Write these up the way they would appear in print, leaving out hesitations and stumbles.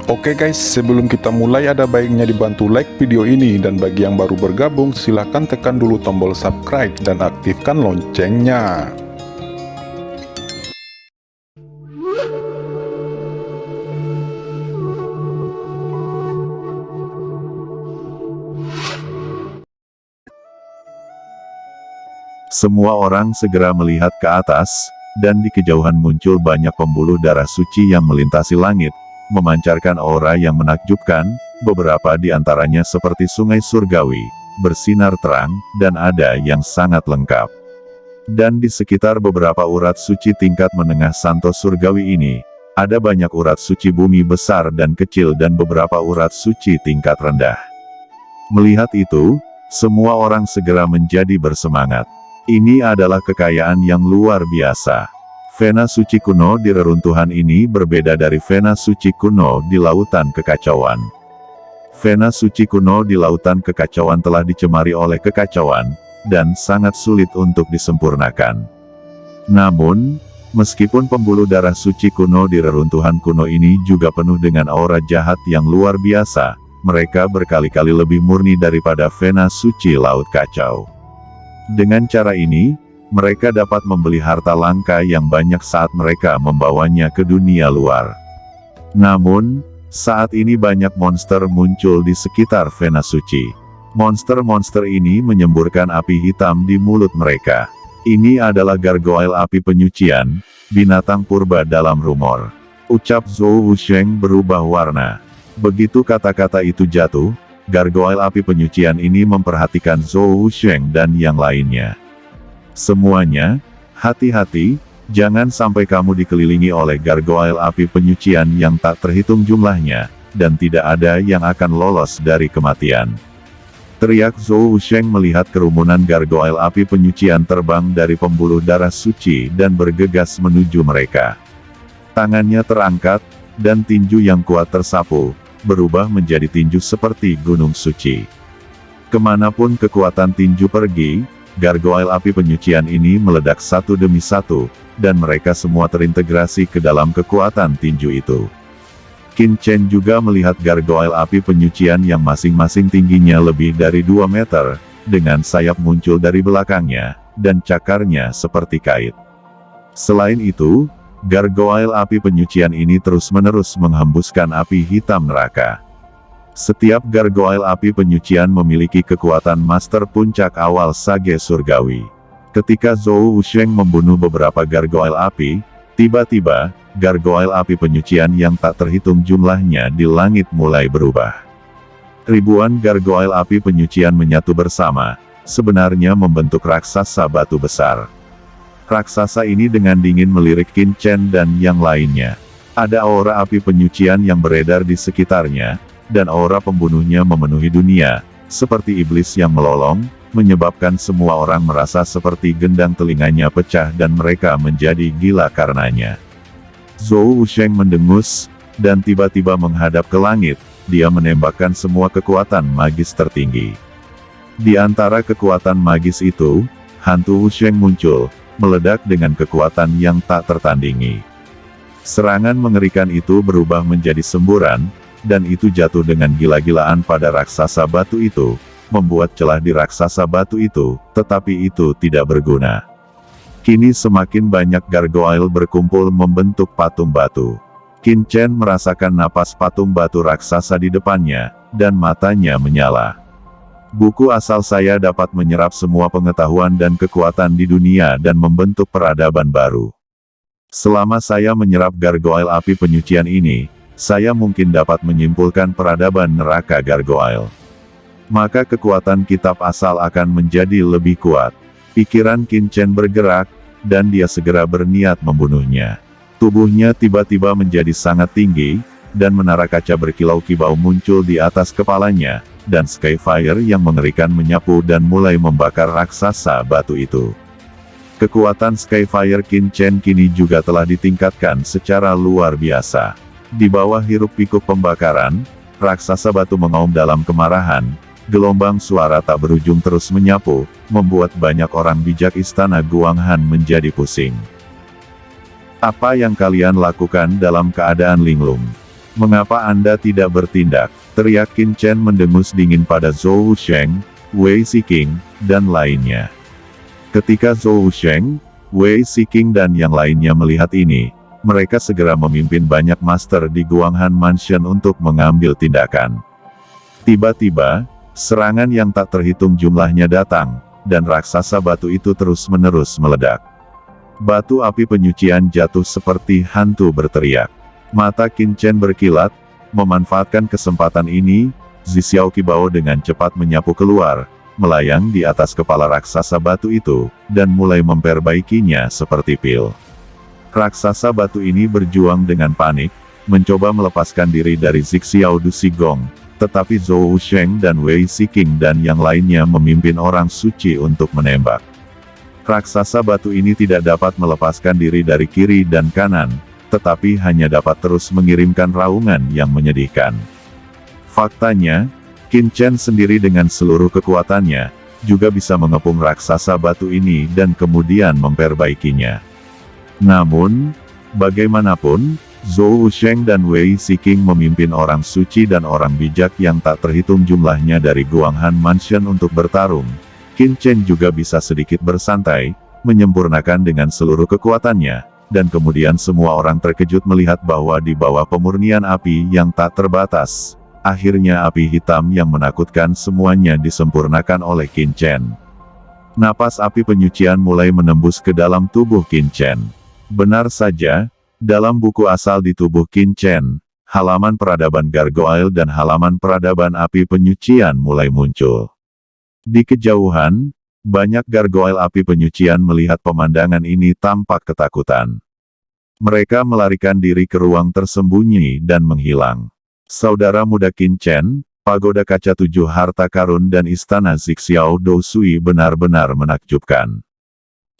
Oke guys, sebelum kita mulai ada baiknya dibantu like video ini, dan bagi yang baru bergabung silahkan tekan dulu tombol subscribe dan aktifkan loncengnya. Semua orang segera melihat ke atas, dan di kejauhan muncul banyak pembuluh darah suci yang melintasi langit, memancarkan aura yang menakjubkan. Beberapa di antaranya seperti sungai surgawi, bersinar terang, dan ada yang sangat lengkap. Dan di sekitar beberapa urat suci tingkat menengah santo surgawi ini, ada banyak urat suci bumi besar dan kecil dan beberapa urat suci tingkat rendah. Melihat itu, semua orang segera menjadi bersemangat. Ini adalah kekayaan yang luar biasa. Vena suci kuno di reruntuhan ini berbeda dari Vena suci kuno di lautan kekacauan. Vena suci kuno di lautan kekacauan telah dicemari oleh kekacauan, dan sangat sulit untuk disempurnakan. Namun, meskipun pembuluh darah suci kuno di reruntuhan kuno ini juga penuh dengan aura jahat yang luar biasa, mereka berkali-kali lebih murni daripada Vena suci laut kacau. Dengan cara ini, mereka dapat membeli harta langka yang banyak saat mereka membawanya ke dunia luar. Namun, saat ini banyak monster muncul di sekitar Vena suci. Monster-monster ini menyemburkan api hitam di mulut mereka. Ini adalah gargoyle api penyucian, binatang purba dalam rumor. Ucap Zhou Wusheng berubah warna. Begitu kata-kata itu jatuh, gargoyle api penyucian ini memperhatikan Zhou Wusheng dan yang lainnya. Semuanya, hati-hati, jangan sampai kamu dikelilingi oleh gargoyle api penyucian yang tak terhitung jumlahnya, dan tidak ada yang akan lolos dari kematian. Teriak Zhou Wusheng melihat kerumunan gargoyle api penyucian terbang dari pembuluh darah suci dan bergegas menuju mereka. Tangannya terangkat, dan tinju yang kuat tersapu, berubah menjadi tinju seperti gunung suci. Kemanapun kekuatan tinju pergi, gargoyle api penyucian ini meledak satu demi satu, dan mereka semua terintegrasi ke dalam kekuatan tinju itu. Qin Chen juga melihat gargoyle api penyucian yang masing-masing tingginya lebih dari 2 meter, dengan sayap muncul dari belakangnya, dan cakarnya seperti kait. Selain itu, gargoyle api penyucian ini terus-menerus menghembuskan api hitam neraka. Setiap gargoyle api penyucian memiliki kekuatan master puncak awal sage surgawi. Ketika Zhou Wusheng membunuh beberapa gargoyle api, tiba-tiba, gargoyle api penyucian yang tak terhitung jumlahnya di langit mulai berubah. Ribuan gargoyle api penyucian menyatu bersama, sebenarnya membentuk raksasa batu besar. Raksasa ini dengan dingin melirik Qin Chen dan yang lainnya. Ada aura api penyucian yang beredar di sekitarnya, dan aura pembunuhnya memenuhi dunia, seperti iblis yang melolong, menyebabkan semua orang merasa seperti gendang telinganya pecah dan mereka menjadi gila karenanya. Zhou Wusheng mendengus, dan tiba-tiba menghadap ke langit, dia menembakkan semua kekuatan magis tertinggi. Di antara kekuatan magis itu, hantu Wusheng muncul, meledak dengan kekuatan yang tak tertandingi. Serangan mengerikan itu berubah menjadi semburan, dan itu jatuh dengan gila-gilaan pada raksasa batu itu, membuat celah di raksasa batu itu, tetapi itu tidak berguna. Kini semakin banyak gargoyle berkumpul membentuk patung batu. Qin Chen merasakan napas patung batu raksasa di depannya, dan matanya menyala. Buku asal saya dapat menyerap semua pengetahuan dan kekuatan di dunia dan membentuk peradaban baru. Selama saya menyerap gargoyle api penyucian ini, saya mungkin dapat menyimpulkan peradaban neraka gargoyle. Maka kekuatan kitab asal akan menjadi lebih kuat. Pikiran Qin Chen bergerak, dan dia segera berniat membunuhnya. Tubuhnya tiba-tiba menjadi sangat tinggi, dan menara kaca berkilau-kibau muncul di atas kepalanya, dan Skyfire yang mengerikan menyapu dan mulai membakar raksasa batu itu. Kekuatan Skyfire Qin Chen kini juga telah ditingkatkan secara luar biasa. Di bawah hiruk-pikuk pembakaran, raksasa batu mengaum dalam kemarahan, gelombang suara tak berujung terus menyapu, membuat banyak orang bijak istana Guanghan menjadi pusing. Apa yang kalian lakukan dalam keadaan linglung? Mengapa Anda tidak bertindak? Teriak Qin Chen mendengus dingin pada Zhou Wusheng, Wei Ziqing, dan lainnya. Ketika Zhou Wusheng, Wei Ziqing dan yang lainnya melihat ini, mereka segera memimpin banyak master di Guanghan Mansion untuk mengambil tindakan. Tiba-tiba, serangan yang tak terhitung jumlahnya datang, dan raksasa batu itu terus-menerus meledak. Batu api penyucian jatuh seperti hantu berteriak. Mata Qin Chen berkilat, memanfaatkan kesempatan ini, Zi Xiao Qibao dengan cepat menyapu keluar, melayang di atas kepala raksasa batu itu, dan mulai memperbaikinya seperti pil. Raksasa batu ini berjuang dengan panik, mencoba melepaskan diri dari Zi Xiao Du Sigong, tetapi Zhou Wusheng dan Wei Ziqing dan yang lainnya memimpin orang suci untuk menembak. Raksasa batu ini tidak dapat melepaskan diri dari kiri dan kanan, tetapi hanya dapat terus mengirimkan raungan yang menyedihkan. Faktanya, Qin Chen sendiri dengan seluruh kekuatannya, juga bisa mengepung raksasa batu ini dan kemudian memperbaikinya. Namun, bagaimanapun, Zhou Wusheng dan Wei Ziqing memimpin orang suci dan orang bijak yang tak terhitung jumlahnya dari Guanghan Mansion untuk bertarung. Qin Chen juga bisa sedikit bersantai, menyempurnakan dengan seluruh kekuatannya, dan kemudian semua orang terkejut melihat bahwa di bawah pemurnian api yang tak terbatas, akhirnya api hitam yang menakutkan semuanya disempurnakan oleh Qin Chen. Napas api penyucian mulai menembus ke dalam tubuh Qin Chen. Benar saja, dalam buku asal di tubuh Qin Chen, halaman peradaban gargoyle dan halaman peradaban api penyucian mulai muncul. Di kejauhan, banyak gargoyle api penyucian melihat pemandangan ini tampak ketakutan. Mereka melarikan diri ke ruang tersembunyi dan menghilang. Saudara muda Qin Chen, pagoda kaca 7 harta karun dan istana Zixiao Dou Sui benar-benar menakjubkan.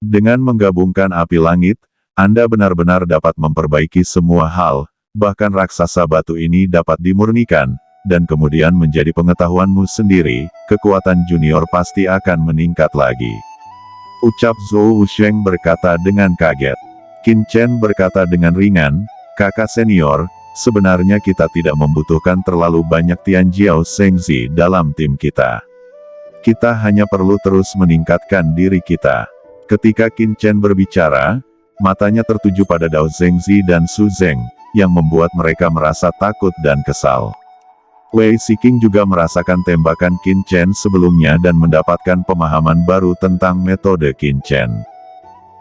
Dengan menggabungkan api langit, Anda benar-benar dapat memperbaiki semua hal, bahkan raksasa batu ini dapat dimurnikan, dan kemudian menjadi pengetahuanmu sendiri, kekuatan junior pasti akan meningkat lagi. Ucap Zhou Wusheng berkata dengan kaget. Qin Chen berkata dengan ringan, kakak senior, sebenarnya kita tidak membutuhkan terlalu banyak Tianjiao Shengzi dalam tim kita. Kita hanya perlu terus meningkatkan diri kita. Ketika Qin Chen berbicara, matanya tertuju pada Dao Zhengzi dan Su Zeng, yang membuat mereka merasa takut dan kesal. Wei Ziqing juga merasakan tembakan Qin Chen sebelumnya dan mendapatkan pemahaman baru tentang metode Qin Chen.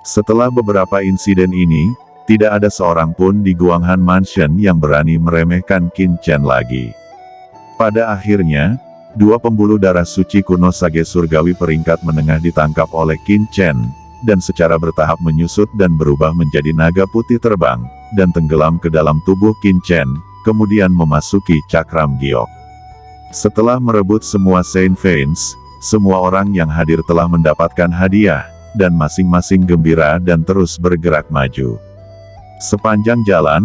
Setelah beberapa insiden ini, tidak ada seorang pun di Guanghan Mansion yang berani meremehkan Qin Chen lagi. Pada akhirnya, dua pembuluh darah suci kuno Sage Surgawi peringkat menengah ditangkap oleh Qin Chen, dan secara bertahap menyusut dan berubah menjadi naga putih terbang, dan tenggelam ke dalam tubuh Qin Chen, kemudian memasuki cakram giok. Setelah merebut semua Saint Veins, semua orang yang hadir telah mendapatkan hadiah, dan masing-masing gembira dan terus bergerak maju. Sepanjang jalan,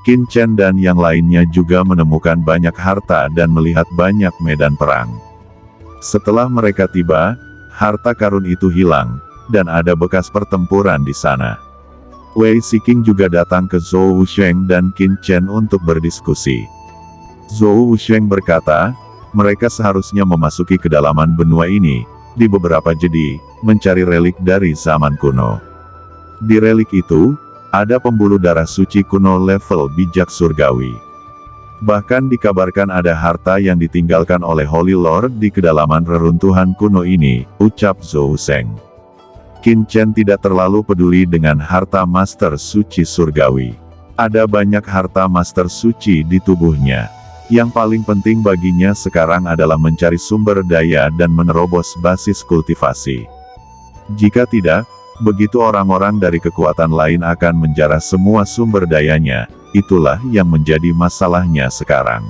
Qin Chen dan yang lainnya juga menemukan banyak harta dan melihat banyak medan perang. Setelah mereka tiba, harta karun itu hilang, dan ada bekas pertempuran di sana. Wei Ziqing juga datang ke Zhou Wusheng dan Qin Chen untuk berdiskusi. Zhou Wusheng berkata, mereka seharusnya memasuki kedalaman benua ini, di beberapa jedi, mencari relik dari zaman kuno. Di relik itu, ada pembuluh darah suci kuno level bijak surgawi. Bahkan dikabarkan ada harta yang ditinggalkan oleh Holy Lord di kedalaman reruntuhan kuno ini, ucap Zhou Wusheng. Qin Chen tidak terlalu peduli dengan harta master suci surgawi. Ada banyak harta master suci di tubuhnya. Yang paling penting baginya sekarang adalah mencari sumber daya dan menerobos basis kultivasi. Jika tidak, begitu orang-orang dari kekuatan lain akan menjarah semua sumber dayanya, itulah yang menjadi masalahnya sekarang.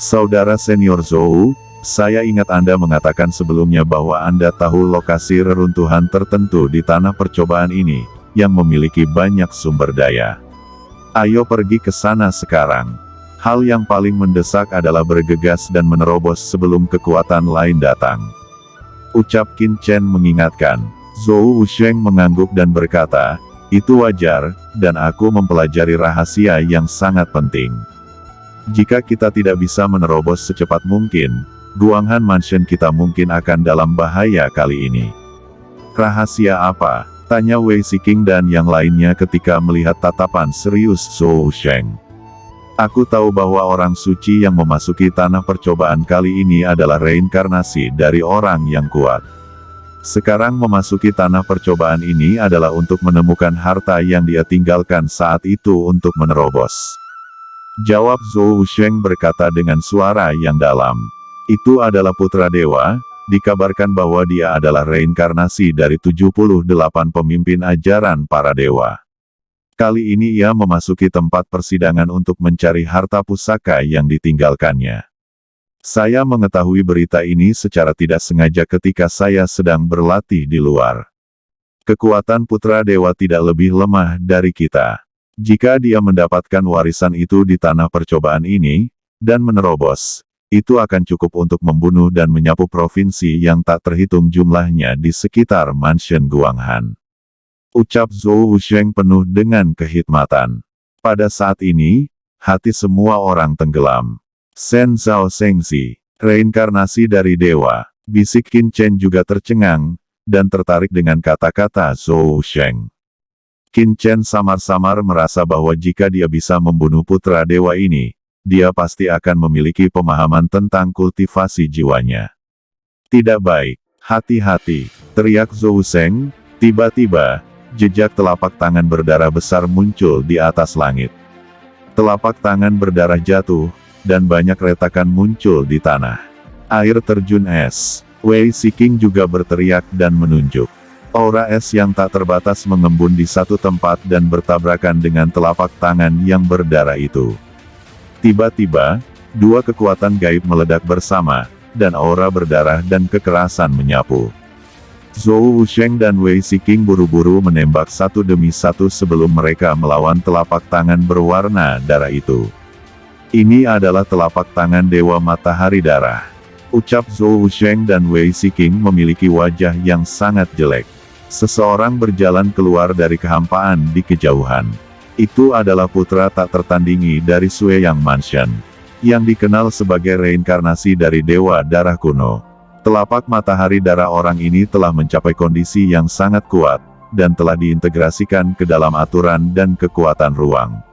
Saudara senior Zhou, saya ingat Anda mengatakan sebelumnya bahwa Anda tahu lokasi reruntuhan tertentu di tanah percobaan ini, yang memiliki banyak sumber daya. Ayo pergi ke sana sekarang. Hal yang paling mendesak adalah bergegas dan menerobos sebelum kekuatan lain datang. Ucap Qin Chen mengingatkan. Zhou Wusheng mengangguk dan berkata, itu wajar, dan aku mempelajari rahasia yang sangat penting. Jika kita tidak bisa menerobos secepat mungkin, Guanghan Mansion kita mungkin akan dalam bahaya kali ini. Rahasia apa? Tanya Wei Siking dan yang lainnya ketika melihat tatapan serius Zhou Wusheng. Aku tahu bahwa orang suci yang memasuki tanah percobaan kali ini adalah reinkarnasi dari orang yang kuat. Sekarang memasuki tanah percobaan ini adalah untuk menemukan harta yang dia tinggalkan saat itu untuk menerobos. Jawab Zhou Wusheng berkata dengan suara yang dalam. Itu adalah putra dewa, dikabarkan bahwa dia adalah reinkarnasi dari 78 pemimpin ajaran para dewa. Kali ini ia memasuki tempat persidangan untuk mencari harta pusaka yang ditinggalkannya. Saya mengetahui berita ini secara tidak sengaja ketika saya sedang berlatih di luar. Kekuatan putra dewa tidak lebih lemah dari kita. Jika dia mendapatkan warisan itu di tanah percobaan ini, dan menerobos, itu akan cukup untuk membunuh dan menyapu provinsi yang tak terhitung jumlahnya di sekitar mansion Guanghan. Ucap Zhou Wusheng penuh dengan kehikmatan. Pada saat ini, hati semua orang tenggelam. Shen Zhao Shengzi, reinkarnasi dari dewa, bisik Qin Chen juga tercengang, dan tertarik dengan kata-kata Zhou Wusheng. Qin Chen samar-samar merasa bahwa jika dia bisa membunuh putra dewa ini, dia pasti akan memiliki pemahaman tentang kultivasi jiwanya. Tidak baik, hati-hati, teriak Zhou Wusheng. Tiba-tiba, jejak telapak tangan berdarah besar muncul di atas langit. Telapak tangan berdarah jatuh, dan banyak retakan muncul di tanah. Air terjun es. Wei Siking juga berteriak dan menunjuk. Aura es yang tak terbatas mengembun di satu tempat dan bertabrakan dengan telapak tangan yang berdarah itu. Tiba-tiba, dua kekuatan gaib meledak bersama, dan aura berdarah dan kekerasan menyapu. Zhou Wusheng dan Wei Siking buru-buru menembak satu demi satu sebelum mereka melawan telapak tangan berwarna darah itu. Ini adalah telapak tangan Dewa Matahari Darah. Ucap Zhou Wusheng dan Wei Siking memiliki wajah yang sangat jelek. Seseorang berjalan keluar dari kehampaan di kejauhan. Itu adalah putra tak tertandingi dari Sueyang Mansion, yang dikenal sebagai reinkarnasi dari Dewa Darah kuno. Telapak matahari darah orang ini telah mencapai kondisi yang sangat kuat, dan telah diintegrasikan ke dalam aturan dan kekuatan ruang.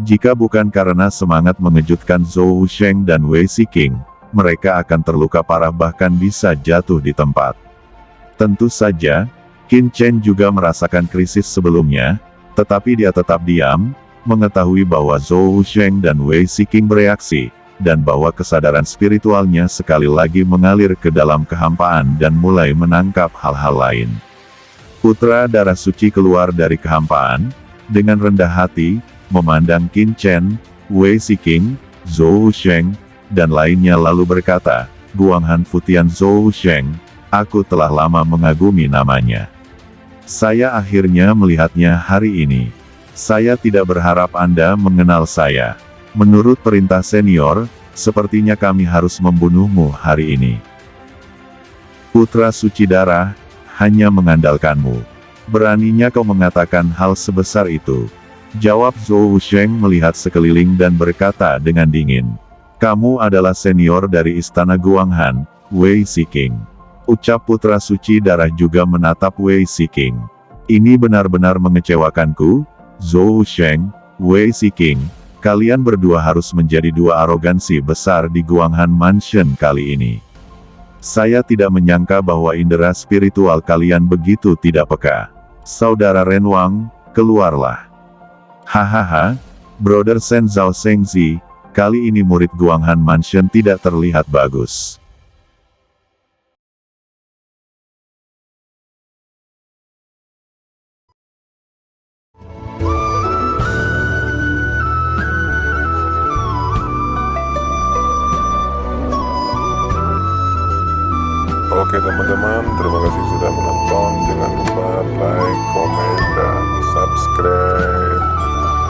Jika bukan karena semangat mengejutkan Zhou Wusheng dan Wei Siking, mereka akan terluka parah bahkan bisa jatuh di tempat. Tentu saja, Qin Chen juga merasakan krisis sebelumnya, tetapi dia tetap diam, mengetahui bahwa Zhou Wusheng dan Wei Siking bereaksi, dan bahwa kesadaran spiritualnya sekali lagi mengalir ke dalam kehampaan dan mulai menangkap hal-hal lain. Putra darah suci keluar dari kehampaan, dengan rendah hati, memandang Qin Chen, Wei Siking, Zhou Wusheng, dan lainnya lalu berkata, Guanghan Futian Zhou Wusheng, aku telah lama mengagumi namanya. Saya akhirnya melihatnya hari ini. Saya tidak berharap Anda mengenal saya. Menurut perintah senior, sepertinya kami harus membunuhmu hari ini. Putra suci darah, hanya mengandalkanmu. Beraninya kau mengatakan hal sebesar itu? Jawab Zhou Wusheng melihat sekeliling dan berkata dengan dingin. Kamu adalah senior dari istana Guanghan, Wei Siking. Ucap putra suci darah juga menatap Wei Siking. Ini benar-benar mengecewakanku, Zhou Wusheng, Wei Siking. Kalian berdua harus menjadi dua arogansi besar di Guanghan Mansion kali ini. Saya tidak menyangka bahwa indera spiritual kalian begitu tidak peka. Saudara Ren Wang, keluarlah. Hahaha, Brother Shen Zhao Shengzi, kali ini murid Guanghan Mansion tidak terlihat bagus. Oke teman-teman, terima kasih sudah menonton.